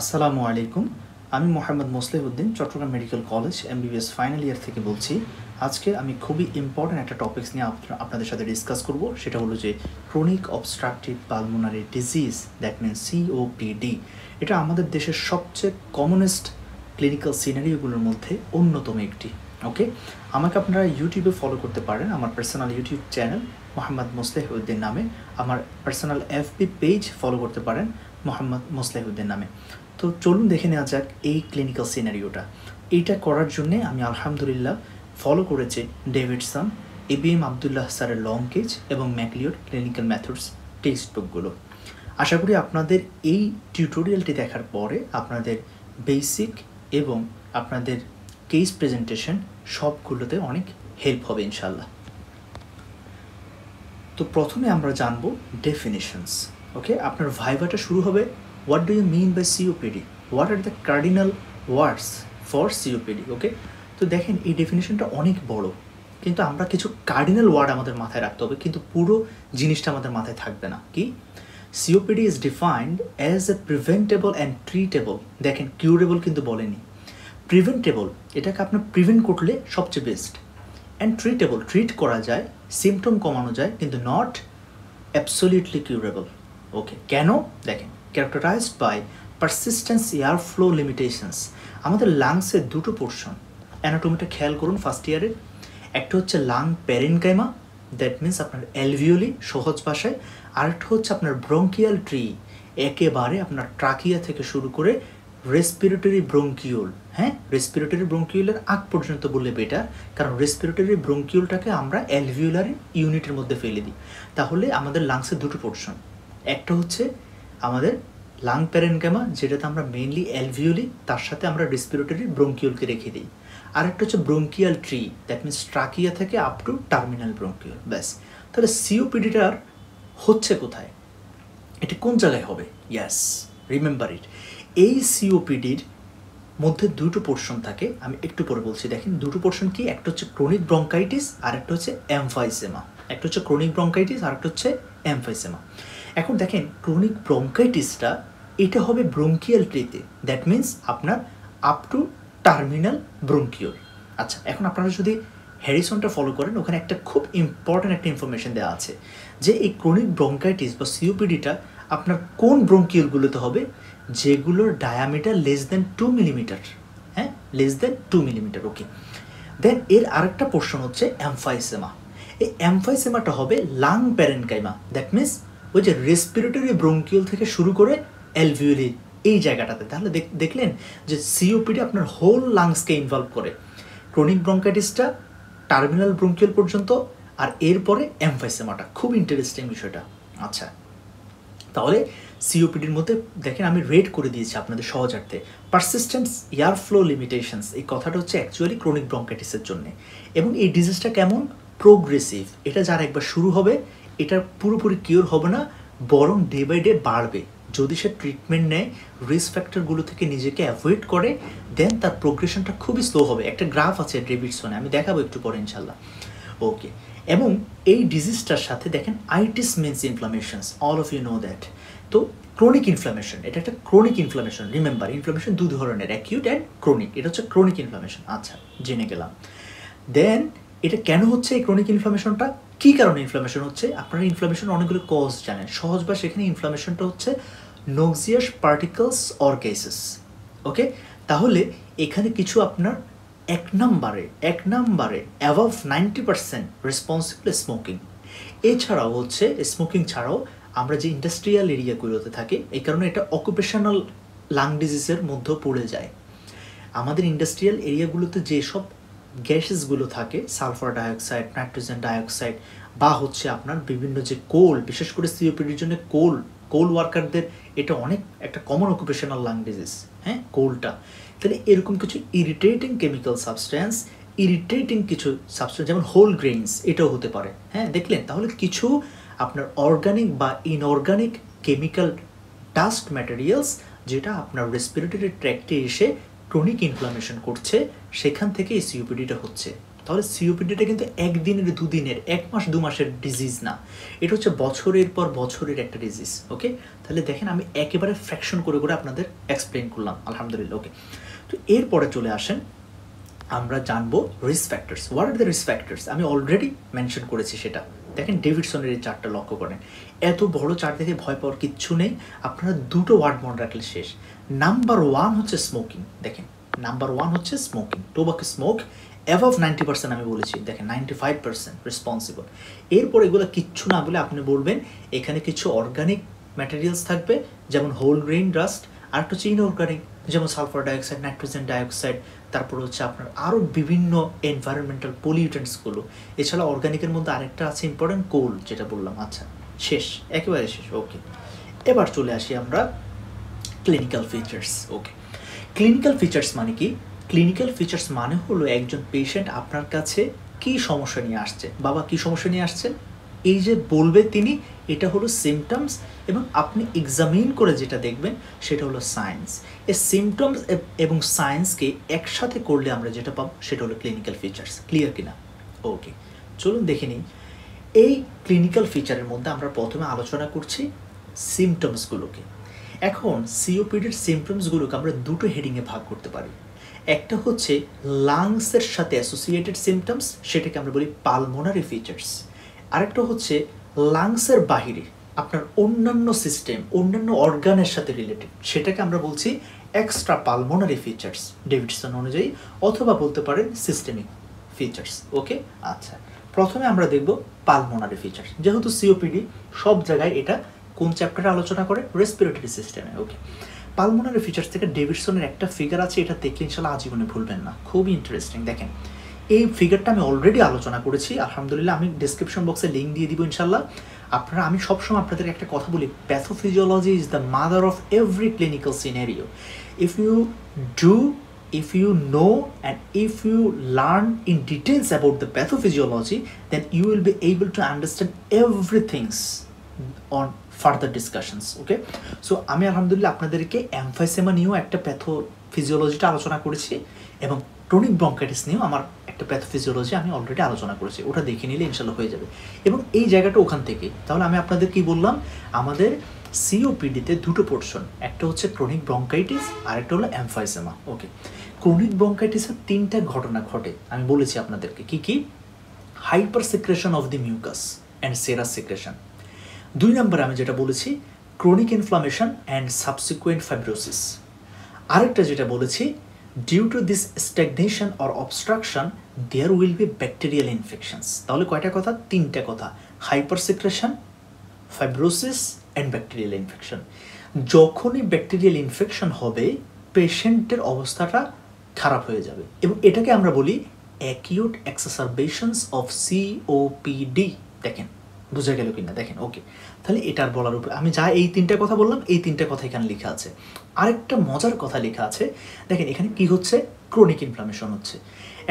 আসসালামু আলাইকুম। আমি Mohammad Mosleuddin, Chittagong medical college MBBS final year থেকে বলছি। আজকে আমি খুবই ইম্পর্ট্যান্ট একটা টপিকস নিয়ে আপনাদের সাথে ডিসকাস করব। সেটা হলো যে chronic obstructive pulmonary disease, that means COPD. এটা আমাদের দেশের সবচেয়ে কমনেস্ট ক্লিনিক্যাল সিনারিওগুলোর মধ্যে অন্যতম একটি। ওকে, আমাকে আপনারা ইউটিউবে ফলো করতে পারেন, আমার পার্সোনাল ইউটিউব চ্যানেল মোহাম্মদ মোসলেহউদ্দিন নামে। আমার পার্সোনাল এফবি পেজ ফলো করতে পারেন মোহাম্মদ মোসলেহউদ্দিন নামে। তো চলুন দেখে নেওয়া যাক এই ক্লিনিক্যাল সিনারিওটা। এইটা করার জন্যে আমি আলহামদুলিল্লাহ ফলো করেছি ডেভিডসন, এবিএম আবদুল্লাহ স্যারের লং কেজ এবং ম্যাকলিওড ক্লিনিক্যাল মেথডস টেক্সট বুকগুলো। আশা করি আপনাদের এই টিউটোরিয়ালটি দেখার পরে আপনাদের বেসিক এবং আপনাদের কেস প্রেজেন্টেশন সবগুলোতে অনেক হেল্প হবে ইনশাল্লাহ। তো প্রথমে আমরা জানবো ডেফিনিশনস। ওকে, আপনার ভাইভাটা শুরু হবে what do you mean by COPD? What are the cardinal words for COPD? ওকে, তো দেখেন এই ডেফিনেশনটা অনেক বড়, কিন্তু আমরা কিছু কার্ডিনাল ওয়ার্ড আমাদের মাথায় রাখতে হবে, কিন্তু পুরো জিনিসটা আমাদের মাথায় থাকবে না। কি? COPD is defined as a preventable and treatable, দেখেন কিউরেবল কিন্তু বলেনি, প্রিভেন্টেবল, এটাকে আপনার প্রিভেন্ট করলে সবচেয়ে বেস্ট, অ্যান্ড ট্রিটেবল, ট্রিট করা যায়, সিমটম কমানো যায়, কিন্তু নট অ্যাবসলিউটলি কিউরেবল। ওকে, কেন? দেখেন, characterized by persistent air flow limitations। আমাদের লাংসের দুটো পোর্শন, অ্যানাটমিটা খেয়াল করুন ফার্স্ট ইয়ারে। একটা হচ্ছে লাং প্যারেনকাইমা, দ্যাট মিনস আপনার অ্যালভিওলি সহজ ভাষায়। আরেকটা হচ্ছে আপনার ব্রঙ্কিয়াল ট্রি, একেবারে আপনার ট্রাকিয়া থেকে শুরু করে রেসপিরেটরি ব্রঙ্কিউল। হ্যাঁ, রেসপিরেটরি ব্রঙ্কিউলের আগ পর্যন্ত বললে বেটার, কারণ রেসপিরেটরি ব্রঙ্কিউলটাকে আমরা অ্যালভিওলার ইউনিটের মধ্যে ফেলে দিই। তাহলে আমাদের লাংসের দুটো পোর্শন, একটা হচ্ছে আমাদের লাং প্যারেনকাইমা, যেটাতে আমরা মেইনলি অ্যালভিওলি, তার সাথে আমরা রেসপিরেটরি ব্রঙ্কিউলকে রেখে দিই। আর একটা হচ্ছে bronchial tree, that means trachea থেকে আপ টু টার্মিনাল ব্রঙ্কিউল। ব্যাস, তাহলে সিওপিডিটার হচ্ছে কোথায়, এটা কোন জায়গায় হবে? ইয়াস, রিমেম্বার ইট। এই সিওপিডির মধ্যে দুটো পোর্শন থাকে, আমি একটু পরে বলছি। দেখেন দুটো পোর্শন কি, একটা হচ্ছে ক্রনিক ব্রঙ্কাইটিস আর একটা হচ্ছে এমফাইসেমা। একটা হচ্ছে ক্রনিক ব্রঙ্কাইটিস আর একটা হচ্ছে এমফাইসেমা। এখন দেখেন ক্রনিক ব্রঙ্কাইটিসটা এটা হবে ব্রঙ্কিয়াল ট্রিতে, দ্যাট মিনস আপনার আপ টু টার্মিনাল ব্রঙ্কিওল। আচ্ছা, এখন আপনারা যদি হ্যারিসনটা ফলো করেন, ওখানে একটা খুব ইম্পর্ট্যান্ট একটা ইনফরমেশন দেওয়া আছে যে এই ক্রনিক ব্রঙ্কাইটিস বা সিওপিডিটা আপনার কোন ব্রঙ্কিওলগুলোতে হবে, যেগুলোর ডায়ামিটার লেস দেন 2 মিলিমিটার। হ্যাঁ, লেস দেন 2 মিলিমিটার। ওকে, দেন এর আরেকটা পোর্শন হচ্ছে এমফাইসেমা। এই এমফাইসেমাটা হবে লাং প্যারেনকাইমা, দ্যাট মিনস ওই যে রেসপিরেটরি ব্রঙ্কিউল থেকে শুরু করে অ্যালভিওলি এই জায়গাটাতে। তাহলে দেখলেন যে সিওপিডি আপনার হোল লাংসকে ইনভলভ করে। ক্রনিক ব্রঙ্কাইটিসটা টার্মিনাল ব্রঙ্কিউল পর্যন্ত, আর এরপরে এমফাইসেমাটা। খুব ইন্টারেস্টিং বিষয়টা। আচ্ছা, তাহলে সিওপিডির মধ্যে দেখেন আমি রেড করে দিয়েছি আপনাদের সহজার্থে। পারসিস্টেন্ট এয়ার ফ্লো লিমিটেশনস, এই কথাটা হচ্ছে অ্যাকচুয়ালি ক্রনিক ব্রঙ্কাইটিসের জন্য। এবং এই ডিজিজটা কেমন? প্রোগ্রেসিভ। এটা যার একবার শুরু হবে, এটা পুরোপুরি কিওর হবে না, বরং ডে বাই ডে বাড়বে। যদি সে ট্রিটমেন্ট নেয়, রিস্ক ফ্যাক্টরগুলো থেকে নিজেকে অ্যাভয়েড করে, দেন তার প্রোগ্রেশনটা খুবই স্লো হবে। একটা গ্রাফ আছে ডেভিডসনে, আমি দেখাবো একটু পরে ইনশাল্লাহ। ওকে, এবং এই ডিজিজটার সাথে দেখেন itis means inflammations, all of you know that. তো ক্রনিক ইনফ্লামেশন, এটা একটা ক্রনিক ইনফ্লামেশন। রিমেম্বার, ইনফ্লামেশন দু ধরনের, অ্যাকিউট অ্যান্ড ক্রনিক। এটা হচ্ছে ক্রনিক ইনফ্লামেশন। আচ্ছা, জেনে গেলাম। দেন এটা কেন হচ্ছে এই ক্রনিক ইনফ্লামেশনটা, কী কারণে ইনফ্লামেশন হচ্ছে? আপনারা ইনফ্লামেশন অনেকগুলো কজ জানেন, সহজ বা সেখানে ইনফ্লামেশনটা হচ্ছে নক্সিয়াস পার্টিকলস অর গ্যাসেস। ওকে, তাহলে এখানে কিছু আপনার এক নম্বরে অ্যাভাভ 90% রেসপন্সিবল স্মোকিং। এছাড়াও হচ্ছে স্মোকিং ছাড়াও আমরা যে ইন্ডাস্ট্রিয়াল এরিয়াগুলোতে থাকি, এই কারণে এটা অকুপেশনাল লাং ডিজিজের মধ্যেও পড়ে যায়। আমাদের ইন্ডাস্ট্রিয়াল এরিয়াগুলোতে যেসব গ্যাসেসগুলো থাকে, সালফার ডাইঅক্সাইড, নাইট্রোজেন ডাইঅক্সাইড, বা হচ্ছে আপনার বিভিন্ন যে কোল, বিশেষ করে সিওপিডির জন্য কোল ওয়ার্কারদের এটা অনেক একটা কমন অকুপেশনাল লাং ডিজিজ। হ্যাঁ, কোলটা। তাহলে এরকম কিছু ইরিটেটিং কেমিক্যাল সাবস্ট্যান্স, যেমন হোল গ্রেইনস, এটাও হতে পারে। হ্যাঁ, দেখলেন? তাহলে কিছু আপনার অর্গানিক বা ইনঅর্গানিক কেমিক্যাল ডাস্ট ম্যাটেরিয়ালস, যেটা আপনার রেসপিরেটরি ট্র্যাক্টে এসে ক্রনিক ইনফ্লামেশন করছে, সেখান থেকে এই সিওপিডিটা হচ্ছে। তাহলে সিওপিডিটা কিন্তু একদিনের, দুদিনের, 1 মাস 2 মাসের ডিজিজ না, এটা হচ্ছে বছরের পর বছরের একটা ডিজিজ। ওকে, তাহলে দেখেন আমি একেবারে ফ্র্যাকশন করে করে আপনাদের এক্সপ্লেন করলাম, আলহামদুলিল্লাহ। ওকে, তো এরপরে চলে আসেন, আমরা জানবো risk factors. What are the risk factors? আমি অলরেডি মেনশন করেছি সেটা। দেখেন ডেভিডসনের এই চার্টটা লক্ষ্য করেন, এত বড় চার্ট দেখে ভয় পাওয়ার কিচ্ছু নেই, আপনারা দুটো ওয়ার্ড মনে রাখলে শেষ। নাম্বার 1 হচ্ছে স্মোকিং। দেখেন নাম্বার 1 হচ্ছে স্মোকিং, টোবাকো স্মোক অ্যাভাভ 90%, আমি বলেছি দেখেন 95% রেসপন্সিবল। এরপর এগুলো কিচ্ছু না বলে আপনি বলবেন এখানে কিছু অর্গানিক ম্যাটেরিয়ালস থাকবে, যেমন হোল গ্রেইন ডাস্ট, আর একটা হচ্ছে ইনঅর্গানিক, যেমন সালফার ডাইঅক্সাইড, নাইট্রোজেন ডাইঅক্সাইড, তারপর হচ্ছে আপনার আরও বিভিন্ন এনভায়রনমেন্টাল পলিউটেন্টসগুলো। এছাড়া অর্গানিকের মধ্যে আরেকটা আছে ইম্পর্টেন্ট, কোল, যেটা বললাম। আচ্ছা, শেষ, একেবারে শেষ। ওকে, এবার চলে আসি আমরা ক্লিনিক্যাল ফিচার্স। ওকে, ক্লিনিক্যাল ফিচার্স মানে কি? ক্লিনিক্যাল ফিচার্স মানে হলো একজন পেশেন্ট আপনার কাছে কী সমস্যা নিয়ে আসছে। বাবা কী সমস্যা নিয়ে আসছেন, এই যে বলবে তিনি, এটা হলো সিমটমস, এবং আপনি এক্সামিন করে যেটা দেখবেন সেটা হলো সায়েন্স। এই সিমটমস এবং সায়েন্সকে একসাথে করলে আমরা যেটা পাবো সেটা হলো ক্লিনিক্যাল ফিচার্স। ক্লিয়ার কিনা? ওকে, চলুন দেখে নিই। এই ক্লিনিক্যাল ফিচারের মধ্যে আমরা প্রথমে আলোচনা করছি সিমটমসগুলোকে। এখন সিওপিডির সিমটমসগুলোকে আমরা দুটো হেডিংয়ে ভাগ করতে পারি। একটা হচ্ছে লাংসের সাথে অ্যাসোসিয়েটেড সিমটমস, সেটাকে আমরা বলি পালমোনারি ফিচার্স। আরেকটা হচ্ছে লাংসের বাহিরে আপনার অন্যান্য সিস্টেম, অন্যান্য অর্গানের সাথে রিলেটেড, সেটাকে আমরা বলছি এক্সট্রা পালমোনারি ফিচার্স ডেভিডসন অনুযায়ী, অথবা বলতে পারেন সিস্টেমিক ফিচার্স। ওকে, আচ্ছা, প্রথমে আমরা দেখব পালমোনারি ফিচার্স। যেহেতু সিওপিডি সব জায়গায় এটা কোন চ্যাপ্টারে আলোচনা করে? রেসপিরেটরি সিস্টেমে। ওকে, পালমোনারি ফিচার্স থেকে ডেভিডসনের একটা ফিগার আছে, এটা দেখলে ইনশাল্লাহ আজীবনে ভুলবেন না, খুবই ইন্টারেস্টিং। দেখেন এই ফিগারটা আমি অলরেডি আলোচনা করেছি, আলহামদুলিল্লাহ। আমি ডিসক্রিপশন বক্সে লিঙ্ক দিয়ে দিব ইনশাল্লাহ। আপনারা, আমি সবসময় আপনাদের একটা কথা বলি, pathophysiology is the mother of every clinical scenario. if you know and if you learn in details about the pathophysiology, then you will be able to understand everything on further discussions. Okay, so আমি আলহামদুলিল্লাহ আপনাদেরকে emphysema নিয়েও একটা প্যাথোফিজিওলজিটা আলোচনা করেছি, এবং chronic bronchitis নিয়েও আমার একটা প্যাথোফিজিওলজি আমি অলরেডি আলোচনা করেছি, ওটা দেখে নিলে ইনশাল্লাহ হয়ে যাবে। এবং এই জায়গাটা ওখান থেকে, তাহলে আমি আপনাদের কি বললাম, আমাদের সিওপিডিতে দুটো পোর্শন, একটা হচ্ছে ক্রনিক ব্রঙ্কাইটিস আর একটা হলো এমফাইসেমা। ওকে, ক্রনিক ব্রঙ্কাইটিসের 3টা ঘটনা ঘটে, আমি বলেছি আপনাদেরকে কি কি? Hyper secretion of the mucus and serous secretion. 2 নম্বরে আমি যেটা বলেছি, chronic inflammation and subsequent fibrosis. আরেকটা যেটা বলেছি, due to this stagnation or obstruction there will be bacterial infections. তাহলে কয়টা কথা? 3টা কথা, hyper secretion, fibrosis and bacterial infection. যখনই ব্যাকটেরিয়াল ইনফেকশন হবে, পেশেন্টের অবস্থাটা খারাপ হয়ে যাবে, এবং এটাকে আমরা বলি অ্যাকিউট এক্সাসারবেশনস অফ সিওপিডি। দেখেন বুঝা গেল কিনা? দেখেন, ওকে, তাহলে এটার বলার উপরে আমি যা এই 3টা কথা বললাম, এই 3টা কথা এখানে লেখা আছে। আরেকটা মজার কথা লেখা আছে, দেখেন এখানে কি হচ্ছে? ক্রনিক ইনফ্লামেশন হচ্ছে।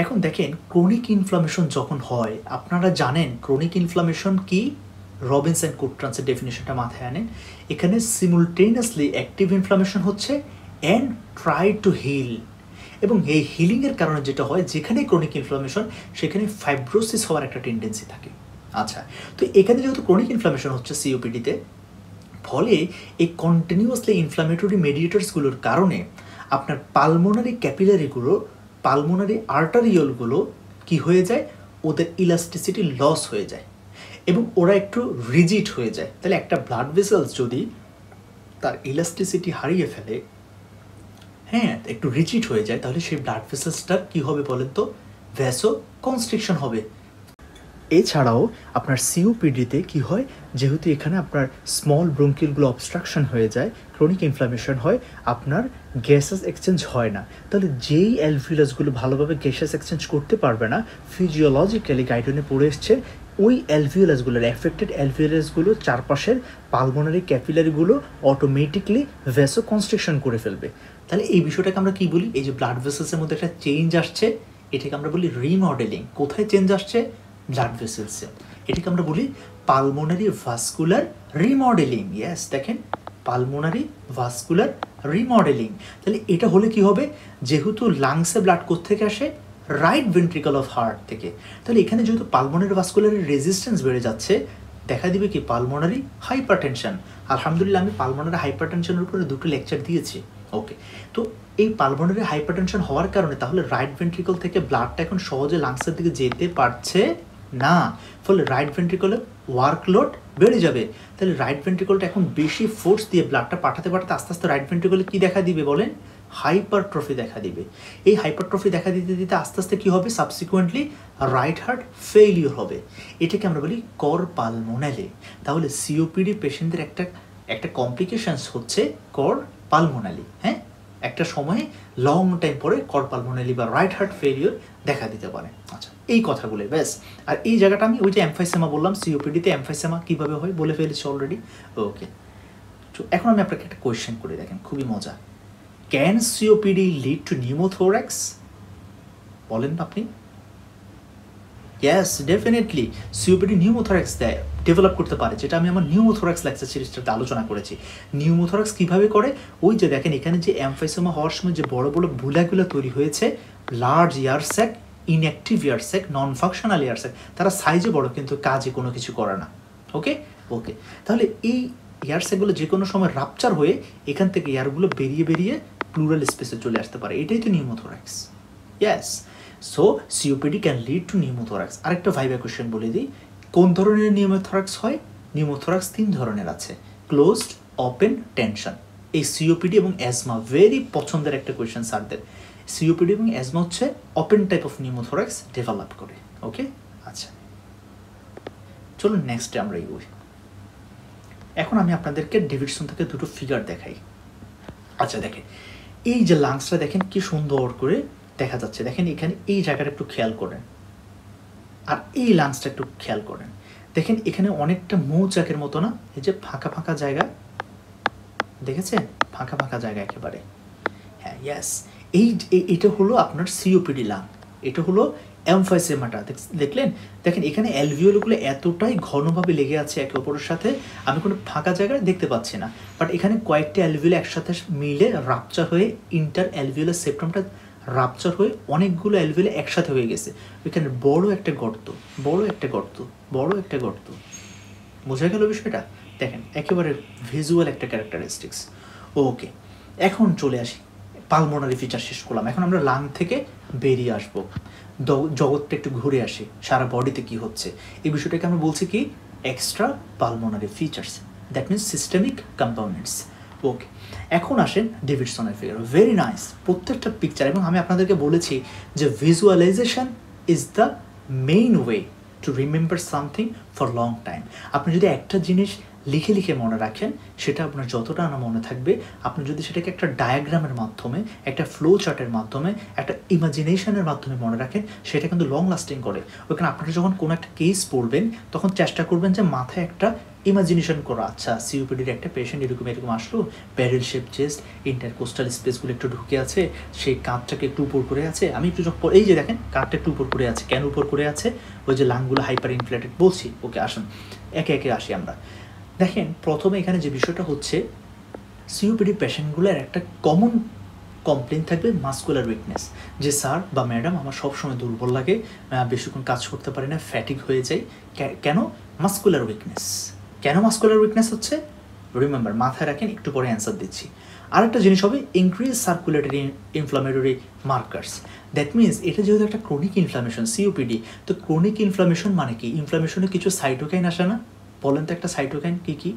এখন দেখেন ক্রনিক ইনফ্লামেশন যখন হয়, আপনারা জানেন ক্রনিক ইনফ্লামেশন কি? রবিনসন কোট্রান্সের ডেফিনেশনটা মাথায় আনেন। এখানে সিমুলটেনিয়াসলি অ্যাক্টিভ ইনফ্লামেশন হচ্ছে অ্যান্ড ট্রাই টু হিল, এবং এই হিলিংয়ের কারণে যেটা হয়, যেখানে ক্রনিক ইনফ্লামেশন সেখানে ফাইব্রোসিস হওয়ার একটা টেন্ডেন্সি থাকে। আচ্ছা, তো এখানে যেহেতু ক্রনিক ইনফ্লামেশন হচ্ছে সিওপিডিতে, ফলে এই কন্টিনিউয়াসলি ইনফ্লামেটরি মেডিয়েটার্সগুলোর কারণে আপনার পালমোনারি ক্যাপিলারিগুলো, পালমোনারি আর্টারিওলগুলো কি হয়ে যায়? ওদের ইলাস্টিসিটি লস হয়ে যায়, এবং ওরা একটু রিজিড হয়ে যায়। তাহলে একটা ব্লাড ভেসেলস যদি তার ইলাস্টিসিটি হারিয়ে ফেলে, হ্যাঁ, একটু রিজিড হয়ে যায়, তাহলে সেই ব্লাড ভেসেলসটার কী হবে বলেন তো? ভ্যাসো কনস্ট্রিকশন হবে। এছাড়াও আপনার সিওপিডিতে কি হয়, যেহেতু এখানে আপনার স্মল ব্রঙ্কিলগুলো অবস্ট্রাকশন হয়ে যায়, ক্রনিক ইনফ্লামেশন হয়, আপনার গ্যাসেস এক্সচেঞ্জ হয় না। তাহলে যেই অ্যালভিউলাসগুলো ভালোভাবে গ্যাসেস এক্সচেঞ্জ করতে পারবে না, ফিজিওলজিক্যালি গাইডলাইনে পড়ে এসছে, ওই অ্যালভিউলাসগুলোর, অ্যাফেক্টেড অ্যালভিউলাসগুলো চারপাশের পালমোনারি ক্যাপিলারিগুলো অটোমেটিকলি ভ্যাসো কনস্ট্রিকশন করে ফেলবে। তাহলে এই বিষয়টাকে আমরা কি বলি? এই যে ব্লাড ভেসেলসের মধ্যে একটা চেঞ্জ আসছে, এটাকে আমরা বলি রিমডেলিং। কোথায় চেঞ্জ আসছে? ব্লাড ভেসেলসে। এটাকে আমরা বলি পালমোনারি ভাস্কুলার রিমডেলিং। ইয়েস, দেখেন পালমোনারি ভাস্কুলার রিমডেলিং। তাহলে এটা হলে কি হবে? যেহেতু লাংসে ব্লাড কোত্থেকে আসে? রাইট ভেন্ট্রিকল অফ হার্ট থেকে। তাহলে এখানে যেহেতু পালমোনারি ভাস্কুলারের রেজিস্ট্যান্স বেড়ে যাচ্ছে, দেখা দিবে কি পালমোনারি হাইপারটেনশন। আলহামদুলিল্লাহ আমি পালমোনারি হাইপারটেনশনের উপরে 2টো লেকচার দিয়েছি। ওকে, তো এই পালমোনারি হাইপারটেনশন হওয়ার কারণে তাহলে রাইট ভেন্ট্রিকল থেকে ব্লাডটা এখন সহজে লাংসের দিকে যেতে পারছে না, ফলে রাইট ভেন্ট্রিকলে ওয়ার্কলোড বেড়ে যাবে। তাহলে রাইট ভেন্ট্রিকলটা এখন বেশি ফোর্স দিয়ে ব্লাডটা পাঠাতে পাঠাতে আস্তে আস্তে রাইট ভেন্ট্রিকলে কী দেখা দিবে বলেন? হাইপারট্রফি দেখা দিবে। এই হাইপারট্রফি দেখা দিতে দিতে আস্তে আস্তে কী হবে? সাবসিকুয়েন্টলি রাইট হার্ট ফেইলিওর হবে। এটাকে আমরা বলি কর পালমোনালি। তাহলে সিওপিডি পেশেন্টদের একটা কমপ্লিকেশনস হচ্ছে কর পালমোনালি। হ্যাঁ, একটা সময়ে লং টাইম পরে কর পালমোনালি বা রাইট হার্ট ফেলিওর দেখা দিতে পারে। আচ্ছা, এই কথাগুলো ব্যাস। আর এই জায়গাটা আমি ওই যে এমফাইসেমা বললাম, সিওপিডিতে এমফাইসেমা কীভাবে হয় বলে ফেলেছি অলরেডি। ওকে, তো এখন আমি আপনাকে একটা কোয়েশ্চেন করে, দেখেন খুবই মজা। Can COPD lead to pneumothorax? বলেন না আপনি। Yes, definitely COPD pneumothorax develop করতে পারে, যেটা আমি আমার নিউমোথোরাক্স লেকচার সিরিজটাতে আলোচনা করেছি। নিউমোথোরাক্স কীভাবে করে? ওই যে দেখেন এখানে যে এমফাইসেমা হওয়ার সময় যে বড় বড় বুলাগুলো তৈরি হয়েছে, লার্জ ইয়ারস্যাক, ইনঅ্যাক্টিভ ইয়ারস্যাক, নন ফাংশনাল ইয়ারস্যাক, তারা সাইজে বড় কিন্তু কাজে কোনো কিছু করে না। ওকে ওকে, তাহলে এই ইয়ারস্যাকগুলো যে কোনো সময় রাপচার হয়ে এখান থেকে এয়ারগুলো বেরিয়ে বেরিয়ে প্লুরাল স্পেসে চলে আসতে পারে। এটাই তো pneumothorax. Yes, so COPD can lead to pneumothorax. আরেকটা ভাইভা কোয়েশ্চেন বলে দিই, কোন ধরনের নিউমোথোরাক্স হয়? নিউমোথোরাক্স 3 ধরনের আছে, ক্লোজড, ওপেন, টেনশন। এই সিওপিডি এবং অ্যাজমা ভেরি পছন্দের একটা কোয়েশ্চেন স্যারদের। সিওপিডি এবং অ্যাজমা হচ্ছে open type of pneumothorax develop করে। ওকে, আচ্ছা চলুন নেক্সটে আমরা এগোই। এখন আমি আপনাদেরকে ডেভিডসন থেকে 2টো ফিগার দেখাই। আচ্ছা দেখেন, এই যে লাংসটা দেখেন কি সুন্দর করে দেখা যাচ্ছে। দেখেন এখানে এই জায়গাটা একটু খেয়াল করেন, আর এই লাংসটা একটু খেয়াল করেন। দেখেন এখানে অনেকটা মৌচাকের মতো না, এই যে ফাঁকা ফাঁকা জায়গা দেখেছেন, ফাঁকা ফাঁকা জায়গা একেবারে। হ্যাঁ, ইয়েস, এটা হলো আপনার সিওপিডি লাং, এটা হলো এমফাইসেমাটা। দেখলেন, দেখেন এখানে অ্যালভিওলগুলো এতটাই ঘনভাবে লেগে আছে একে অপরের সাথে, আমি কোনো ফাঁকা জায়গায় দেখতে পাচ্ছি না। বাট এখানে কয়েকটা অ্যালভিওল একসাথে মিলে রাপচার হয়ে ইন্টার অ্যালভিওলার সেপ্টামটা রাপচার হয়ে অনেকগুলো অ্যালভিওল একসাথে হয়ে গেছে। এখানে বড় একটা গর্ত, বড় একটা গর্ত, বড় একটা গর্ত। বোঝা গেল বিষয়টা? দেখেন একেবারে ভিজুয়াল একটা ক্যারেক্টারিস্টিক্স। ওকে, এখন চলে আসি, পালমোনারি ফিচার শেষ করলাম। এখন আমরা লাং থেকে বেরিয়ে আসবো, জগৎটা একটু ঘুরে আসি, সারা বডিতে কি হচ্ছে এই বিষয়টাকে আমরা বলছি কি extra pulmonary features, that means systemic components. Okay, এখন আসেন ডেভিডসনের ফিগার। ভেরি নাইস প্রত্যেকটা পিকচার। এবং আমি আপনাদেরকে বলেছি যে visualization is the main way to remember something for long time. আপনি যদি একটা জিনিস লিখে লিখে মনে রাখেন, সেটা আপনার যতটা না মনে থাকবে, আপনি যদি সেটাকে একটা ডায়াগ্রামের মাধ্যমে, একটা ফ্লো চার্টের মাধ্যমে, একটা ইমাজিনেশনের মাধ্যমে মনে রাখেন, সেটা কিন্তু লং লাস্টিং করে। ওইখানে আপনারা যখন কোনো একটা কেস পড়বেন তখন চেষ্টা করবেন যে মাথায় একটা ইমাজিনেশন করা, আচ্ছা সিওপিডির একটা পেশেন্ট এরকম এরকম আসলো, ব্যারেল শেপ চেস্ট, ইন্টারকোস্টাল স্পেসগুলো একটু ঢুকে আছে, সেই কাঁধটাকে একটু উপর করে আছে। আমি একটু যখন এই যে দেখেন কাঁধটা একটু উপর করে আছে, কেন উপর করে আছে? ওই যে লাংগুলো হাইপার ইনফ্লেটেড বলছি। ওকে, আসুন একে একে আসি আমরা। দেখেন প্রথমে এখানে যে বিষয়টা হচ্ছে, সিওপিডি পেশেন্টগুলোর একটা কমন কমপ্লেন থাকবে মাসকুলার উইকনেস, যে স্যার বা ম্যাডাম আমার সবসময় দুর্বল লাগে, বেশিক্ষণ কাজ করতে পারি না, ফ্যাটিক হয়ে যাই। কেন? Muscular weakness. কেন মাসকুলার উইকনেস হচ্ছে? রিমেম্বার, মাথায় রাখেন, একটু পরে অ্যান্সার দিচ্ছি। আরেকটা জিনিস হবে increase circulatory inflammatory markers. That means এটা যেহেতু একটা ক্রনিক ইনফ্লামেশন সিওপিডি, তো ক্রনিক ইনফ্লামেশন মানে কি? ইনফ্লামেশনে কিছু সাইটোকাইন আসে না? বলেন তো একটা সাইটোকাইন কী কী?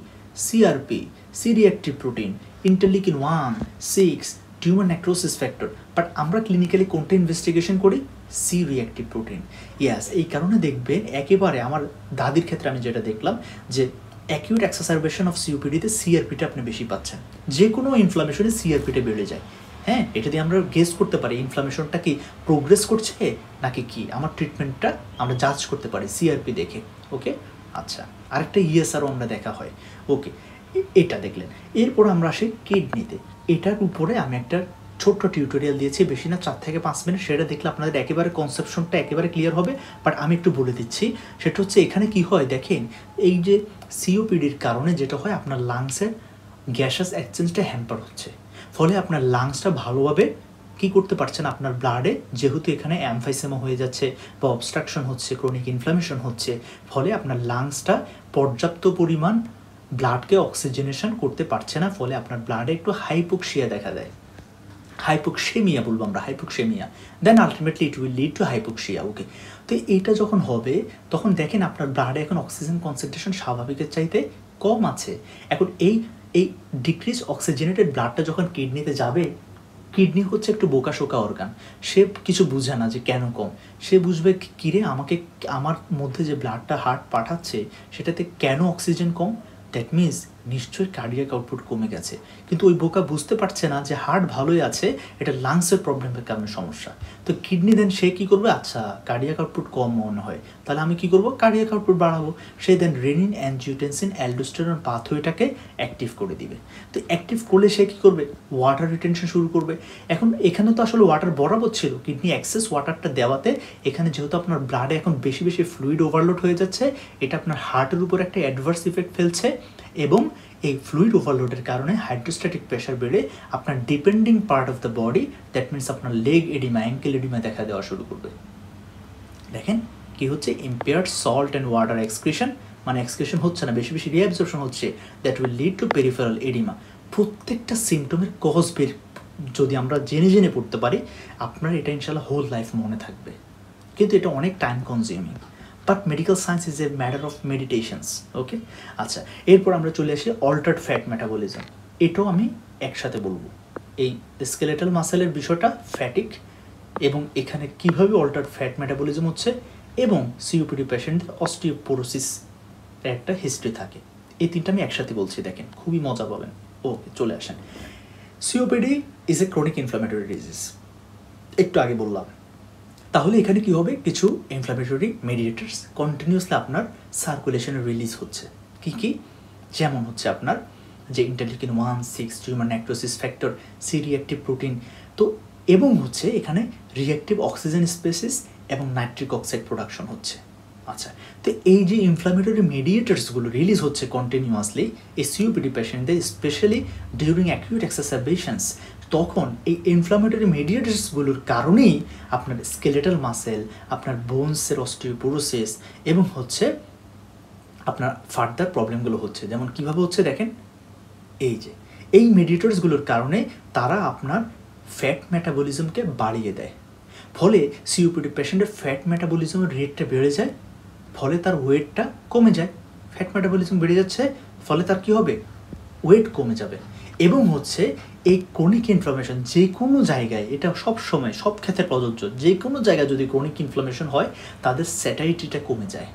CRP, C reactive protein, interleukin 1, 6, tumour necrosis factor. But আমরা ক্লিনিক্যালি কোনটা ইনভেস্টিগেশন করি? C reactive protein. ইয়াস, এই কারণে দেখবেন একেবারে আমার দাদির ক্ষেত্রে আমি যেটা দেখলাম যে অ্যাকিউট এক্সাসারবেশন অফ সিওপিডিতে সিআরপিটা আপনি বেশি পাচ্ছেন। যে কোনো ইনফ্লামেশনে সিআরপিটা বেড়ে যায়। হ্যাঁ, এটা দিয়ে আমরা গেস করতে পারি ইনফ্লামেশনটা কি প্রোগ্রেস করছে নাকি কি, আমার ট্রিটমেন্টটা আমরা জাজ করতে পারি সিআরপি দেখে। ওকে, আচ্ছা আরেকটা ইএসআরও আমরা দেখা হয়। ওকে, এটা দেখলেন। এরপর আমরা আসি কিডনিতে। এটার উপরে আমি একটা ছোট্ট টিউটোরিয়াল দিয়েছি, বেশি না 4 থেকে 5 মিনিট। সেটা দেখলে আপনাদের একেবারে কনসেপশনটা একেবারে ক্লিয়ার হবে। বাট আমি একটু বলে দিচ্ছি, সেটা হচ্ছে এখানে কি হয় দেখেন, এই যে সিওপিডির কারণে যেটা হয়, আপনার লাংসের গ্যাসাস এক্সচেঞ্জটা হ্যাম্পার হচ্ছে, ফলে আপনার লাংসটা ভালোভাবে কি করতে পারছে না আপনার ব্লাডে, যেহেতু এখানে এমফাইসেমা হয়ে যাচ্ছে বা অবস্ট্রাকশন হচ্ছে, ক্রনিক ইনফ্লামেশন হচ্ছে, ফলে আপনার লাংসটা পর্যাপ্ত পরিমাণ ব্লাডকে অক্সিজেনেশন করতে পারছে না, ফলে আপনার ব্লাডে একটু হাইপোক্সিয়া দেখা দেয়, হাইপোক্সেমিয়া বলবো আমরা, hypoxaemia, then ultimately it will lead to hypoxia. Okay, তো এইটা যখন হবে তখন দেখেন আপনার ব্লাডে এখন অক্সিজেন কনসেন্ট্রেশন স্বাভাবিকের চাইতে কম আছে। এখন এই এই ডিক্রিজ অক্সিজেনেটেড ব্লাডটা যখন কিডনিতে যাবে, কিডনি হচ্ছে একটু বোকাশোকা অর্গান, সে কিছু বুঝে না যে কেন কম, সে বুঝবে কিরে আমাকে, আমার মধ্যে যে ব্লাডটা হার্ট পাঠাচ্ছে সেটাতে কেন অক্সিজেন কম, দ্যাট মিনস নিশ্চয়ই কার্ডিয়াক আউটপুট কমে গেছে। কিন্তু ওই বোকা বুঝতে পারছে না যে হার্ট ভালোই আছে, এটা লাংসের প্রবলেমের কারণে সমস্যা। তো কিডনি দেন সে কী করবে, আচ্ছা কার্ডিয়াক আউটপুট কম মনে হয়, তাহলে আমি কী করবো, কার্ডিয়াক আউটপুট বাড়াবো। সে দেন রেনিন, অ্যানজিওটেনসিন, অ্যালডোস্টেরন পাথওয়েটাকে অ্যাক্টিভ করে দিবে। তো অ্যাক্টিভ করলে সে কী করবে, ওয়াটার রিটেনশন শুরু করবে। এখন এখানে তো আসলে ওয়াটার বরাবর ছিল, কিডনি অ্যাক্সেস ওয়াটারটা দেওয়াতে এখানে যেহেতু আপনার ব্লাডে এখন বেশি বেশি ফ্লুইড ওভারলোড হয়ে যাচ্ছে, এটা আপনার হার্টের উপর একটা অ্যাডভার্স ইফেক্ট ফেলছে, এবং এই ফ্লুইড ওভারলোডের কারণে হাইড্রোস্ট্যাটিক প্রেশার বেড়ে আপনার depending part of the body, that means আপনার লেগ এডিমা, অ্যাঙ্কেল এডিমা দেখা দেওয়া শুরু করবে। দেখেন কি হচ্ছে, impaired salt and water excretion, মানে এক্সক্রিশন হচ্ছে না, বেশি বেশি রিঅ্যাবজর্পশন হচ্ছে, that will lead two peripheral oedema. প্রত্যেকটা সিমটমের কজ বের যদি আমরা জেনে জেনে পড়তে পারি, আপনার এটা ইনশাল্লাহ হোল লাইফ মনে থাকবে। কিন্তু এটা অনেক time consuming, but medical science is a matter of meditations. Okay, আচ্ছা, এরপর আমরা চলে আসি অল্টার্ড ফ্যাট মেটাবলিজম। এটাও আমি একসাথে বলবো, এই স্কেলেটাল মাসেলের বিষয়টা ফ্যাটিক, এবং এখানে কিভাবে অল্টার্ড ফ্যাট মেটাবলিজম হচ্ছে, এবং সিওপিডি পেশেন্টদের অস্টিওপোরোসিস একটা হিস্ট্রি থাকে। এই তিনটা আমি একসাথে বলছি, দেখেন খুবই মজা পাবেন। ওকে, চলে আসেন। COPD is a chronic inflammatory disease, একটু আগে বললাম। তাহলে এখানে কি হবে, কিছু ইনফ্লামেটরি মেডিয়েটার্স কন্টিনিউসলি আপনার সার্কুলেশনে রিলিজ হচ্ছে। কি কি, যেমন হচ্ছে আপনার যে interleukin 1, 6, tumour necrosis factor, C reactive protein, তো এবং হচ্ছে এখানে রিঅ্যাক্টিভ অক্সিজেন স্পেসিস এবং নাইট্রিক অক্সাইড প্রোডাকশন হচ্ছে। আচ্ছা, তো এই যে ইনফ্লামেটরি মেডিয়েটার্সগুলো রিলিজ হচ্ছে কন্টিনিউয়াসলি এই সিওপিডি পেশেন্টদের, স্পেশালি ডিউরিং অ্যাকিউট এক্সারবেশনস, তখন এই ইনফ্লামেটরি মেডিয়েটার্সগুলোর কারণেই আপনার স্কেলেটাল মাসেল, আপনার বোনসের অস্টিওপোরোসিস এবং হচ্ছে আপনার ফার্দার প্রবলেমগুলো হচ্ছে। যেমন কীভাবে হচ্ছে দেখেন, এই যে এই মেডিয়েটার্সগুলোর কারণে তারা আপনার ফ্যাট মেটাবলিজমকে বাড়িয়ে দেয়, ফলে সিওপিডি পেশেন্টের ফ্যাট মেটাবলিজমের রেটটা বেড়ে যায়, ফলে তার ওয়েটটা কমে যায়। ফ্যাট মেটাবলিজম বেড়ে যাচ্ছে, ফলে তার কী হবে, ওয়েট কমে যাবে। এবং হচ্ছে এই ক্রনিক ইনফ্লামেশন যে কোনো জায়গায়, এটা সব সময় সব ক্ষেত্রে প্রযোজ্য, যে কোনো জায়গায় যদি ক্রনিক ইনফ্লামেশন হয় তাদের স্যাটাইটিটা কমে যায়,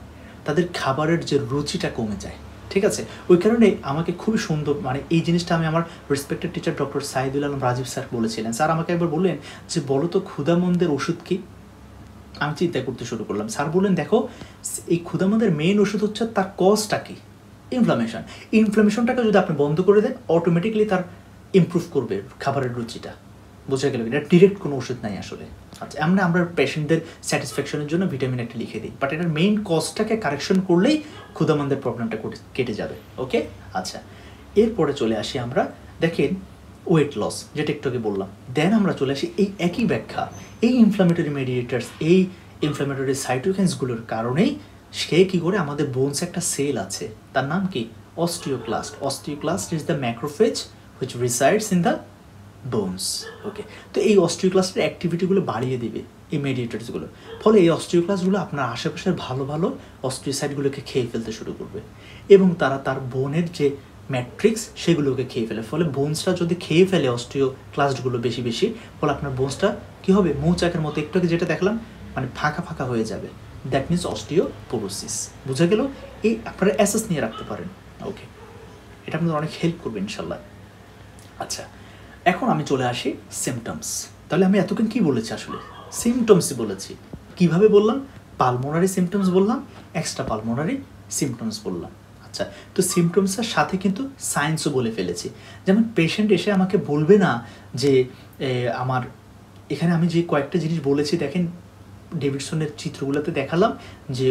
তাদের খাবারের যে রুচিটা কমে যায়। ঠিক আছে, ওই কারণে আমাকে খুবই সুন্দর, মানে এই জিনিসটা আমি আমার respected teacher doctor Saidul Alam Rajib sir বলেছিলেন। স্যার আমাকে একবার বললেন যে বলো তো ক্ষুধামন্দের ওষুধ কী। আমি চিন্তা করতে শুরু করলাম। স্যার বললেন দেখো, এই ক্ষুধামন্দের মেইন ওষুধ হচ্ছে তার কজটা কি, ইনফ্লামেশন। ইনফ্লামেশনটাকে যদি আপনি বন্ধ করে দেন, অটোমেটিকলি তার ইমপ্রুভ করবে খাবারের রুচিটা। বোঝা গেল, এটা ডিরেক্ট কোনো ওষুধ নাই আসলে। আচ্ছা, আমরা পেশেন্টদের স্যাটিসফ্যাকশনের জন্য ভিটামিন একটা লিখে দিই, বাট এটার মেইন কজটাকে কারেকশন করলেই ক্ষুধামন্দের প্রবলেমটা কেটে যাবে। ওকে, আচ্ছা, এরপরে চলে আসি আমরা, দেখেন ওয়েট লস, যেটা একটু আগে বললাম। দেন আমরা চলে আসি এই একই ব্যাখ্যা, এই ইনফ্লামেটরি মেডিয়েটার্স, এই ইনফ্লামেটরি সাইটোকাইন্সগুলোর কারণেই সে কী করে, আমাদের বোনস একটা সেল আছে, তার নাম কি, osteoclast. Osteoclast is the macrophage which resides in the bones. Okay, তো এই অস্টিওক্লাস্টের অ্যাক্টিভিটিগুলো বাড়িয়ে দিবে এই মেডিয়েটার্সগুলো, ফলে এই অস্টিওক্লাস্টগুলো আপনার আশেপাশের ভালো ভালো অস্টিওসাইটগুলোকে খেয়ে ফেলতে শুরু করবে, এবং তারা তার বোনের যে ম্যাট্রিক্স সেগুলোকে খেয়ে ফেলে। ফলে বোনসটা যদি খেয়ে ফেলে অস্টিওক্লাস্টগুলো বেশি বেশি, ফলে আপনার বোনসটা কী হবে, মৌচাকের মতো একটু আগে যেটা দেখলাম, মানে ফাঁকা ফাঁকা হয়ে যাবে। That means osteoporosis. বুঝা গেল, এই আপনারা অ্যাসেস নিয়ে রাখতে পারেন। ওকে, এটা আপনাদের অনেক হেল্প করবে ইনশাল্লাহ। আচ্ছা, এখন আমি চলে আসি সিমটমস। তাহলে আমি এতক্ষণ কী বলেছি, আসলে সিমটমসই বলেছি। কিভাবে বললাম, পালমোনারি সিমটমস বললাম, এক্সট্রা পালমোনারি সিমটমস বললাম। আচ্ছা, তো সিমটমসের সাথে কিন্তু সায়েন্সও বলে ফেলেছি। যেমন পেশেন্ট এসে আমাকে বলবে না যে আমার এখানে আমি যে কয়েকটা জিনিস বলেছি, দেখেন ডেভিডসনের চিত্রগুলোতে দেখালাম যে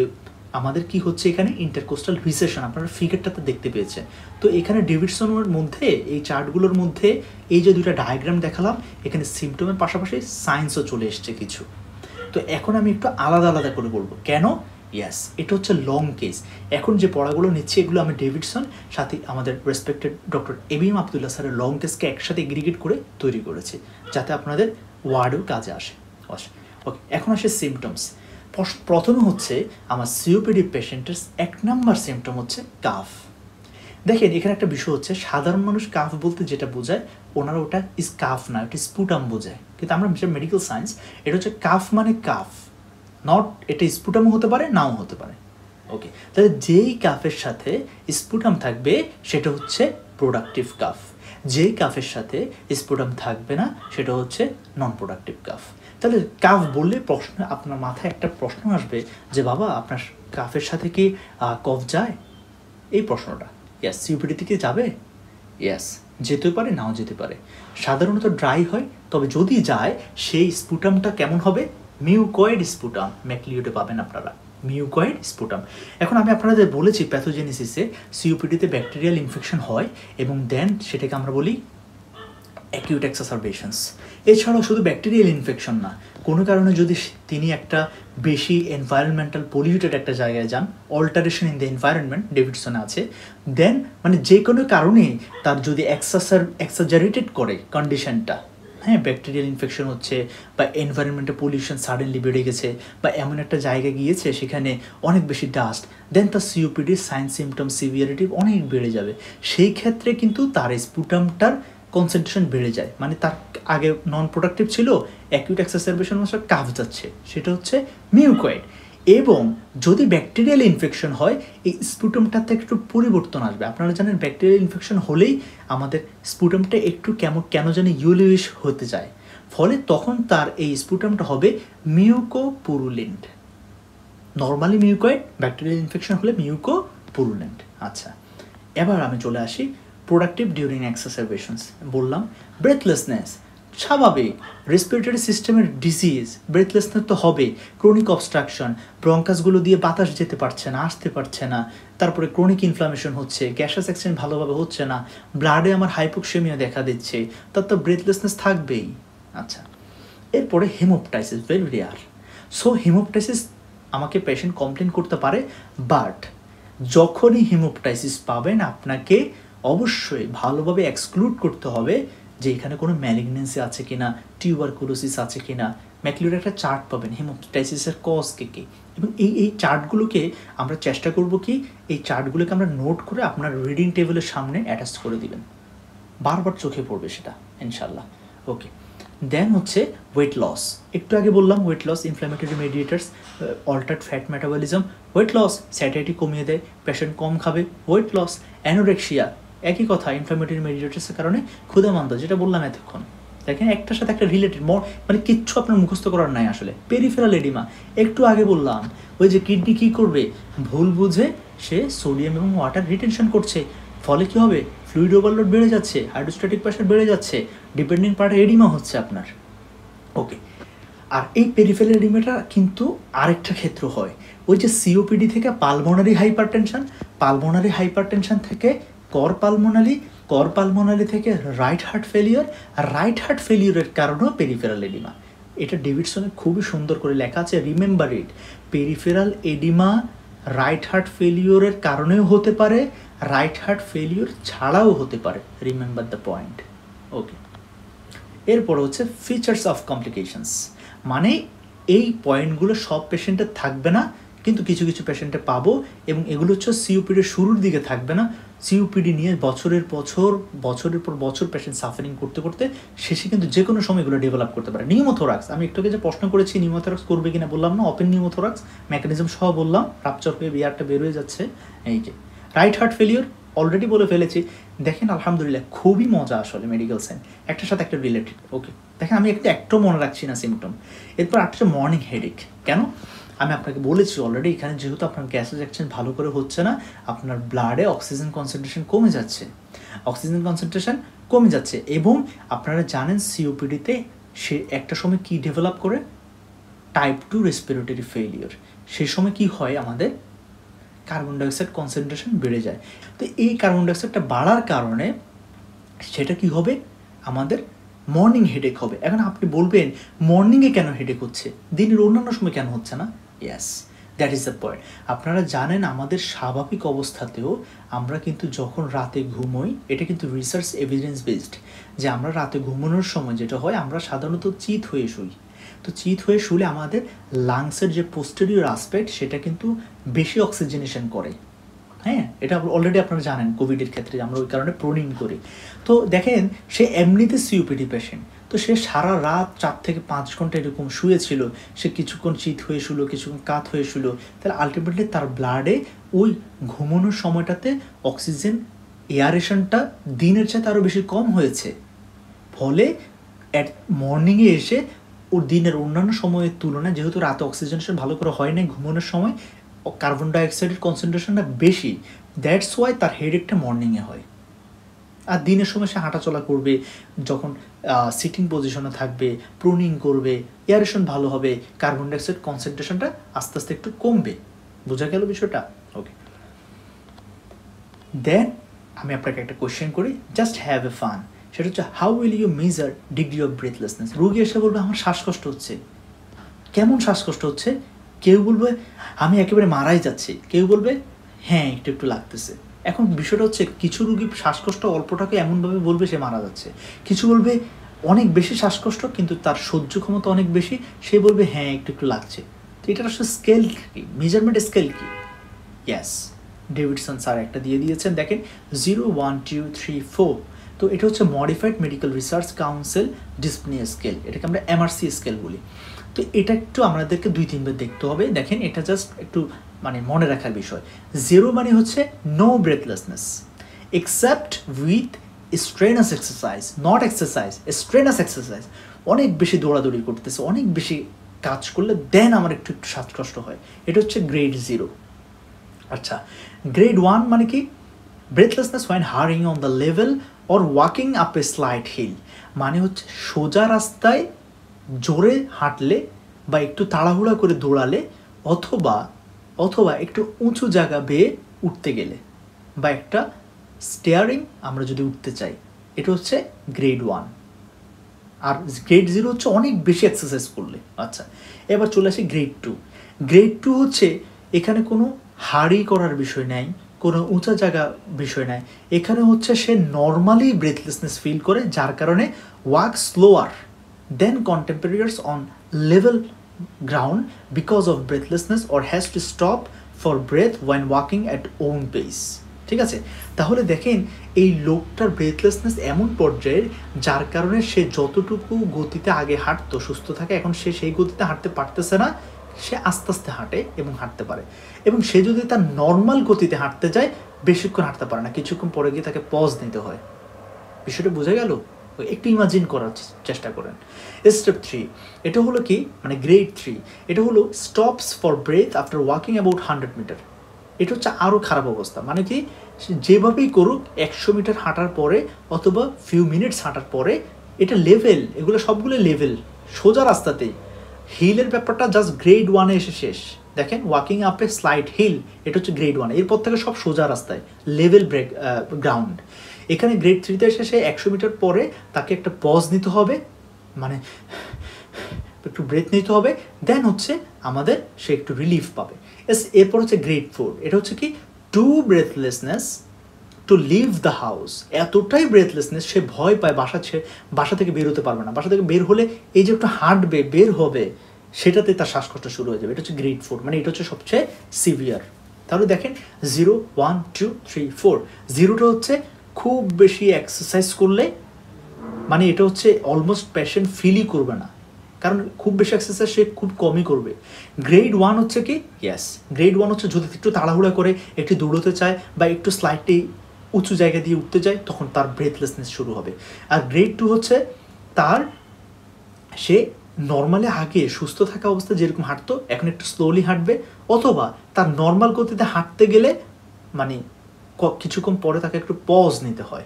আমাদের কি হচ্ছে এখানে ইন্টারকোস্টাল রিসেশন, আপনারা ফিগারটাতে দেখতে পেয়েছেন। তো এখানে ডেভিডসনের মধ্যে এই চার্টগুলোর মধ্যে এই যে দুটো ডায়াগ্রাম দেখালাম, এখানে সিমটমের পাশাপাশি সায়েন্সও চলে এসছে কিছু। তো এখন আমি একটু আলাদা আলাদা করে বলবো কেন। ইয়াস, এটা হচ্ছে লং কেস। এখন যে পড়াগুলো নিচ্ছি এগুলো আমি ডেভিডসন সাথে আমাদের রেসপেক্টেড ডক্টর এবিএম আবদুল্লাহ স্যারের লং কেসকে একসাথে এগ্রিগেট করে তৈরি করেছি, যাতে আপনাদের ওয়ার্ডেও কাজে আসে। ওকে, এখন আসে সিমটমস। প্রথমে হচ্ছে আমার সিওপিডি পেশেন্টের 1 নাম্বার সিমটম হচ্ছে কাফ। দেখেন এখানে একটা বিষয় হচ্ছে, সাধারণ মানুষ কাফ বলতে যেটা বোঝায়, ওনারা ওটা কাফ না, ওটা স্পুটাম বোঝায়। কিন্তু আমরা মেডিকেল সায়েন্স, এটা হচ্ছে কাফ মানে কাফ, নট এটা স্পুটামও হতে পারে, নাও হতে পারে। ওকে, তাহলে যেই কাফের সাথে স্পুটাম থাকবে সেটা হচ্ছে প্রোডাক্টিভ কাফ, যেই কাফের সাথে স্পুটাম থাকবে না সেটা হচ্ছে নন প্রোডাক্টিভ কাফ। তাহলে কাফ বললে প্রশ্ন আপনার মাথায় একটা প্রশ্ন আসবে যে বাবা আপনার কাফের সাথে কি কফ যায়, এই প্রশ্নটা। ইয়াস, সিওপিডি থেকে যাবে, ইয়াস যেতে পারে, নাও যেতে পারে। সাধারণত ড্রাই হয়, তবে যদি যায় সেই স্পুটামটা কেমন হবে, মিউকয়েড স্পুটাম, ম্যাকলিওডে পাবেন আপনারা মিউকয়েড স্পুটাম। এখন আমি আপনাদের বলেছি প্যাথোজেনেসিসে সিওপিডিতে ব্যাকটেরিয়াল ইনফেকশন হয় এবং দেন সেটাকে আমরা বলি অ্যাকিউট এক্সাসারবেশনস। এছাড়াও শুধু ব্যাকটেরিয়াল ইনফেকশন না, কোনো কারণে যদি তিনি একটা বেশি এনভায়রনমেন্টাল পলিউটেড একটা জায়গায় যান, অল্টারেশন ইন দ্য এনভায়রনমেন্ট ডেভিডসনে আছে, দেন মানে যে কোনো কারণে তার যদি এক্সাজারেটেড করে কন্ডিশনটা, হ্যাঁ ব্যাকটেরিয়াল ইনফেকশন হচ্ছে বা এনভায়রনমেন্টে পলিউশন সাডেনলি বেড়ে গেছে বা এমন একটা জায়গায় গিয়েছে সেখানে অনেক বেশি ডাস্ট, দেন তার সিওপিডির সাইন সিমটম সিভিয়ারিটি অনেক বেড়ে যাবে। সেই ক্ষেত্রে কিন্তু তার স্পুটামটার কনসেন্ট্রেশন বেড়ে যায়, মানে তার আগে নন প্রোডাক্টিভ ছিল, অ্যাকিউট এক্সাসারবেশন মাসে কাফ যাচ্ছে, সেটা হচ্ছে মিউকয়েড। এবং যদি ব্যাকটেরিয়াল ইনফেকশন হয় এই স্পুটামটাতে একটু পরিবর্তন আসবে। আপনারা জানেন ব্যাকটেরিয়াল ইনফেকশন হলেই আমাদের স্পুটামটা একটু কেন জানি ইউলিশ হতে যায়, ফলে তখন তার এই স্পুটামটা হবে mucopurulent. Normally mucoid, bacterial infection হলে মিউকোপুরুলেন্ট। আচ্ছা, এবার আমি চলে আসি প্রোডাক্টিভ ডিউরিং এক্সাসারবেশনস। বললাম ব্রেথলেসনেস স্বাভাবিক, রেসপিরেটরি সিস্টেমের ডিজিজ, ব্রেথলেসনেস তো হবে, ক্রনিক অবস্ট্রাকশন, ব্রঙ্কাসগুলো দিয়ে বাতাস যেতে পারছে না, আসতে পারছে না, তারপরে ক্রনিক ইনফ্লামেশন হচ্ছে, গ্যাসাস এক্সচেঞ্জ ভালোভাবে হচ্ছে না, ব্লাডে আমার হাইপোক্সেমিয়া দেখা দিচ্ছে, তার তো ব্রেথলেসনেস থাকবেই। আচ্ছা, এরপরে haemoptysis, very rare. So haemoptysis আমাকে পেশেন্ট কমপ্লেন করতে পারে, বাট যখনই হেমোপটাইসিস পাবেন আপনাকে অবশ্যই ভালোভাবে এক্সক্লুড করতে হবে যে এখানে কোনো ম্যালিগনেন্সি আছে কিনা, টিউবারকুলোসিস আছে কিনা। ম্যাকলিওডে একটা চার্ট পাবেন হেমোপটাইসিসের কজ কে, এবং এই চার্টগুলোকে আমরা চেষ্টা করব কি এই চার্টগুলোকে আমরা নোট করে আপনার রিডিং টেবিলের সামনে অ্যাটাচ করে দিবেন, বারবার চোখে পড়বে সেটা ইনশাল্লাহ। ওকে, দেন হচ্ছে ওয়েট লস। একটু আগে বললাম weight loss, inflammatory mediators, altered fat metabolism, weight loss, satiety কমিয়ে দেয়, পেশেন্ট কম খাবে, ওয়েট লস। অ্যানোরেক্সিয়া একই কথা, ইনফ্ল্যামেটরি মেডিয়েটার্সের কারণে ক্ষুধামান্দা, যেটা বললাম এতক্ষণ। দেখেন একটার সাথে একটা রিলেটেড, মানে কিচ্ছু আপনার মুখস্থ করার নাই আসলে। পেরিফেরাল এডিমা একটু আগে বললাম, ওই যে কিডনি কী করবে, ভুল বুঝে সে সোডিয়াম এবং ওয়াটার রিটেনশন করছে, ফলে কী হবে, ফ্লুইড ওভারলোড বেড়ে যাচ্ছে, হাইড্রোস্ট্যাটিক প্রেশার বেড়ে যাচ্ছে, ডিপেন্ডিং পার্টে এডিমা হচ্ছে আপনার। ওকে, আর এই পেরিফেরাল এডিমাটা কিন্তু আরেকটা ক্ষেত্র হয়, ওই যে সিওপিডি থেকে পালমোনারি হাইপারটেনশন, পালমোনারি হাইপারটেনশন থেকে কর পালমোনারি থেকে রাইট হার্ট ফেলিওর, আর রাইট হার্ট ফেলিওরের কারণেও পেরিফেরাল এডিমা। এটা ডেভিডসনে খুবই সুন্দর করে লেখা আছে, remember it, peripheral oedema right heart ফেলিওরের কারণেও হতে পারে, রাইট হার্ট ফেলিওর ছাড়াও হতে পারে, রিমেম্বার দ্য পয়েন্ট। ওকে, এরপর হচ্ছে ফিচার্স অফ কমপ্লিকেশনস, মানে এই পয়েন্টগুলো সব পেশেন্টের থাকবে না, কিন্তু কিছু কিছু পেশেন্টে পাবো, এবং এগুলো হচ্ছে সিওপিডির শুরুর দিকে থাকবে না, সিওপিডি নিয়ে বছরের পর বছর পেশেন্ট সাফারিং করতে করতে শেষে কিন্তু যে কোনো সময় এগুলো ডেভেলপ করতে পারে। নিউমোথোরাক্স, আমি একটু আগে যে প্রশ্ন করেছি নিউমোথোরাক্স করবে কিনা বললাম না, ওপেন নিউমোথোরাক্স মেকানিজম সহ বললাম, রাপচার হয়ে বিয়ারটা বের হয়ে যাচ্ছে। এই যে রাইট হার্ট ফেলিওর অলরেডি বলে ফেলেছি। দেখেন আলহামদুলিল্লাহ খুবই মজা আসলে মেডিকেল সায়েন্স, একটার সাথে একটা রিলেটেড। ওকে, দেখেন আমি একটাও মনে রাখছি না সিমটম। এরপর একটা মর্নিং হেডেক, কেন আমি আপনাকে বলেছি অলরেডি, এখানে যেহেতু আপনার গ্যাসেস এক্সচেঞ্জ ভালো করে হচ্ছে না, আপনার ব্লাডে অক্সিজেন কনসেন্ট্রেশন কমে যাচ্ছে, এবং আপনারা জানেন সিওপিডিতে সে একটা সময় কি ডেভেলপ করে, টাইপ 2 রেসপিরেটরি ফেলিওর। সেই সময় কি হয়, আমাদের কার্বন ডাইঅক্সাইড কনসেন্ট্রেশন বেড়ে যায়। তো এই কার্বন ডাইঅক্সাইডটা বাড়ার কারণে সেটা কি হবে, আমাদের মর্নিং হেডেক হবে। এখন আপনি বলবেন মর্নিংয়ে কেন হেডেক হচ্ছে, দিনের অন্যান্য সময় কেন হচ্ছে না? Yes, that is the point. আপনারা জানেন আমাদের স্বাভাবিক অবস্থাতেও আমরা কিন্তু যখন রাতে ঘুমোই, এটা কিন্তু রিসার্চ এভিডেন্স বেসড, যে আমরা রাতে ঘুমানোর সময় যেটা হয় আমরা সাধারণত চিত হয়ে শুই। তো চিত হয়ে শুলে আমাদের লাংসের যে পোস্টেরিয়র আসপেক্ট সেটা কিন্তু বেশি অক্সিজেনেশন করে। হ্যাঁ, এটা অলরেডি আপনারা জানেন কোভিডের ক্ষেত্রে আমরা ওই কারণে প্রোনিং করি। তো দেখেন সে এমনিতে সিওপিডি পেশেন্ট, তো সে সারা রাত 4 থেকে 5 ঘন্টা এরকম শুয়েছিল, সে কিছুক্ষণ চিত হয়ে শুলো, কিছুক্ষণ কাত হয়ে শুলো, তাহলে আলটিমেটলি তার ব্লাডে ওই ঘুমানোর সময়টাতে অক্সিজেন এয়ারেশনটা দিনের চাইতে আরও বেশি কম হয়েছে। ফলে অ্যাট মর্নিংয়ে এসে ওর দিনের অন্যান্য সময়ের তুলনায় যেহেতু রাতে অক্সিজেনেশন ভালো করে হয় না, ঘুমানোর সময় কার্বন ডাইঅক্সাইডের কনসেন্ট্রেশনটা বেশি, দ্যাটস ওয়াই তার হেডেকটা মর্নিংয়ে হয়। আর দিনের সময় সে হাঁটাচলা করবে, যখন সিটিং পজিশনে থাকবে, প্রুনিং করবে, এয়ারেশন ভালো হবে, কার্বন ডাইঅক্সাইড কনসেন্ট্রেশনটা আস্তে আস্তে একটু কমবে। বোঝা গেল বিষয়টা? ওকে, দেন আমি আপনাকে একটা কোয়েশ্চেন করি, জাস্ট হ্যাভ এ ফান। সেটা হচ্ছে how will you measure degree of breathlessness. রোগী এসে বলবে আমার শ্বাসকষ্ট হচ্ছে। কেমন শ্বাসকষ্ট হচ্ছে? কেউ বলবে আমি একেবারে মারাই যাচ্ছি, কেউ বলবে হ্যাঁ একটু একটু লাগতেছে। এখন বিষয়টা হচ্ছে কিছু রোগী শ্বাসকষ্ট অল্পটাকে এমনভাবে বলবে সে মারা যাচ্ছে, কিছু বলবে অনেক বেশি শ্বাসকষ্ট কিন্তু তার সহ্য ক্ষমতা অনেক বেশি, সে বলবে হ্যাঁ একটু একটু লাগছে। তো এটার আসলে স্কেল কি, মেজারমেন্ট স্কেল কি? ইয়াস, ডেভিডসন স্যার একটা দিয়ে দিয়েছেন, দেখেন 0, 1, 2, 3, 4। তো এটা হচ্ছে modified medical research council dyspnoea scale, এটাকে আমরা এমআরসি স্কেল বলি। তো এটা একটু আমাদেরকে 2-3 বার দেখতে হবে। দেখেন এটা জাস্ট একটু মানে মনে রাখার বিষয়। 0 মানে হচ্ছে no breathlessness except with strenuous exercise, not exercise, strenuous exercise. অনেক বেশি দৌড়াদৌড়ি করতেছে, অনেক বেশি কাজ করলে দেন আমার একটু একটু শ্বাসকষ্ট হয়, এটা হচ্ছে গ্রেড 0। আচ্ছা, গ্রেড 1 মানে কি? Breathlessness when hurrying on the level or walking up a slight hill, মানে হচ্ছে সোজা রাস্তায় জোরে হাঁটলে বা একটু তাড়াহুড়া করে দৌড়ালে অথবা একটু উঁচু জায়গা বেয়ে উঠতে গেলে বা একটা স্টেয়ারিং আমরা যদি উঠতে চাই, এটা হচ্ছে গ্রেড 1। আর গ্রেড 0 হচ্ছে অনেক বেশি এক্সারসাইজ করলে। আচ্ছা, এবার চলে আসি গ্রেড 2। গ্রেড 2 হচ্ছে এখানে কোনো হাড়ি করার বিষয় নাই, কোনো উঁচা জায়গা বিষয় নাই, এখানে হচ্ছে সে নর্মালি ব্রেথলেসনেস ফিল করে, যার কারণে walk slower than contemporaries on level ground because of breathlessness or has to stop for breath when walking at own pace। ঠিক আছে, তাহলে দেখেন এই লোকটার ব্রেথলেসনেস এমন পর্যায়ের যার কারণে সে যতটুকু গতিতে আগে হাঁটতো সুস্থ থাকে, এখন সে সেই গতিতে হাঁটতে পারতেছে না, সে আস্তে আস্তে হাঁটে এবং হাঁটতে পারে। এবং সে যদি তার নর্মাল গতিতে হাঁটতে যায় বেশিক্ষণ হাঁটতে পারে না, কিছুক্ষণ পরে গিয়ে তাকে পজ নিতে হয়। বিষয়টা বোঝা গেল? একটু ইমাজিন করার চেষ্টা করেন। স্টেপ 3, এটা হলো কি, মানে গ্রেড 3, এটা হলো stops for breath after walking about 100 metres. এটা হচ্ছে আরও খারাপ অবস্থা, মানে কি যেভাবেই করুক 100 মিটার হাঁটার পরে অথবা ফিউ মিনিটস হাঁটার পরে, এটা লেভেল, এগুলো সবগুলো লেভেল, সোজা রাস্তাতেই। হিলের ব্যাপারটা জাস্ট গ্রেড 1-এ এসে শেষ। দেখেন walking up a slight hill, এটা হচ্ছে গ্রেড 1, এরপর থেকে সব সোজা রাস্তায়, লেভেল ব্রেক গ্রাউন্ড। এখানে গ্রেড 3-তে এসে সে 100 মিটার পরে তাকে একটা পজ নিতে হবে, মানে একটু ব্রেথ নিতে হবে, দেন হচ্ছে আমাদের সে একটু রিলিফ পাবে। এরপর হচ্ছে গ্রেড 4, এটা হচ্ছে কি too breathlessness to leave the house. এতটাই ব্রেথলেসনেস সে ভয় পায়, বাসা থেকে বের হতে পারবে না, বাসা থেকে বের হলে এই যে একটু হাঁটবে বের হবে সেটাতে তার শ্বাসকষ্ট শুরু হয়ে যাবে। এটা হচ্ছে গ্রেড 4, মানে এটা হচ্ছে সবচেয়ে সিভিয়ার। তাহলে দেখেন 0, 1, 2, 3, 4। 0টা হচ্ছে খুব বেশি এক্সারসাইজ করলে, মানে এটা হচ্ছে অলমোস্ট পেশেন্ট ফিলই করবে না, কারণ খুব বেশি এক্সারসাইজ সে খুব কমই করবে। গ্রেড 1 হচ্ছে কি, ইয়েস, গ্রেড 1 হচ্ছে যদি একটু তাড়াহুড়া করে একটু দৌড়তে চায় বা একটু স্লাইডলি উঁচু জায়গা দিয়ে উঠতে যায় তখন তার ব্রেথলেসনেস শুরু হবে। আর গ্রেড 2 হচ্ছে সে নর্মালি আগে সুস্থ থাকা অবস্থায় যেরকম হাঁটতো এখন একটু স্লোলি হাঁটবে, অথবা তার নর্মাল গতিতে হাঁটতে গেলে মানে কিছুক্ষণ পরে তাকে একটু পজ নিতে হয়।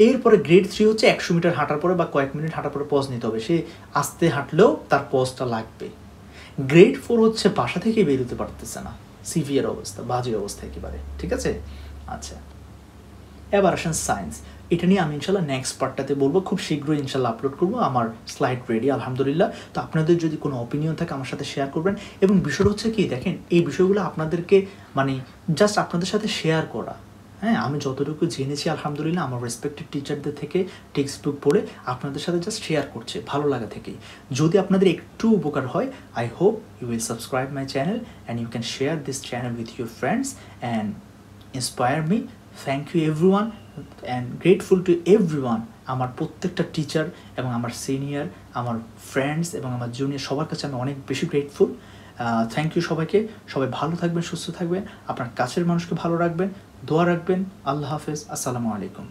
এরপরে গ্রেড 3 হচ্ছে 100 মিটার হাঁটার পরে বা কয়েক মিনিট হাঁটার পরে পজ নিতে হবে, সে আস্তে হাঁটলেও তার পজটা লাগবে। গ্রেড 4 হচ্ছে বাসা থেকে বেরোতে পারতেছে না, সিভিয়ার অবস্থা, বাজে অবস্থা একেবারে, ঠিক আছে? আচ্ছা, এবার আসেন সায়েন্স। এটা নিয়ে আমি ইনশাল্লাহ নেক্সট পার্টটাতে বলবো, খুব শীঘ্রই ইনশাল্লাহ আপলোড করবো। আমার স্লাইড রেডি আলহামদুলিল্লাহ। তো আপনাদের যদি কোনো অপিনিয়ন থাকে আমার সাথে শেয়ার করবেন। এবং বিষয়টা হচ্ছে কি, দেখেন এই বিষয়গুলো আপনাদেরকে মানে জাস্ট আপনাদের সাথে শেয়ার করা, হ্যাঁ, আমি যতটুকু জেনেছি আলহামদুলিল্লাহ আমার রেসপেক্টেড টিচারদের থেকে টেক্সট বুক পড়ে আপনাদের সাথে জাস্ট শেয়ার করছে ভালো লাগা থেকেই। যদি আপনাদের একটু উপকার হয়, I hope you will subscribe my channel and you can share this channel with your friends and inspire me. Thank you everyone and grateful to everyone. আমার প্রত্যেকটা টিচার এবং আমার সিনিয়র, আমার ফ্রেন্ডস এবং আমার জুনিয়র সবার কাছে আমি অনেক বেশি গ্রেটফুল। থ্যাংক ইউ সবাইকে। সবাই ভালো থাকবেন, সুস্থ থাকবেন, আপনার কাছের মানুষকে ভালো রাখবেন, দোয়া রাখবেন। আল্লাহ হাফেজ, আসসালামু আলাইকুম।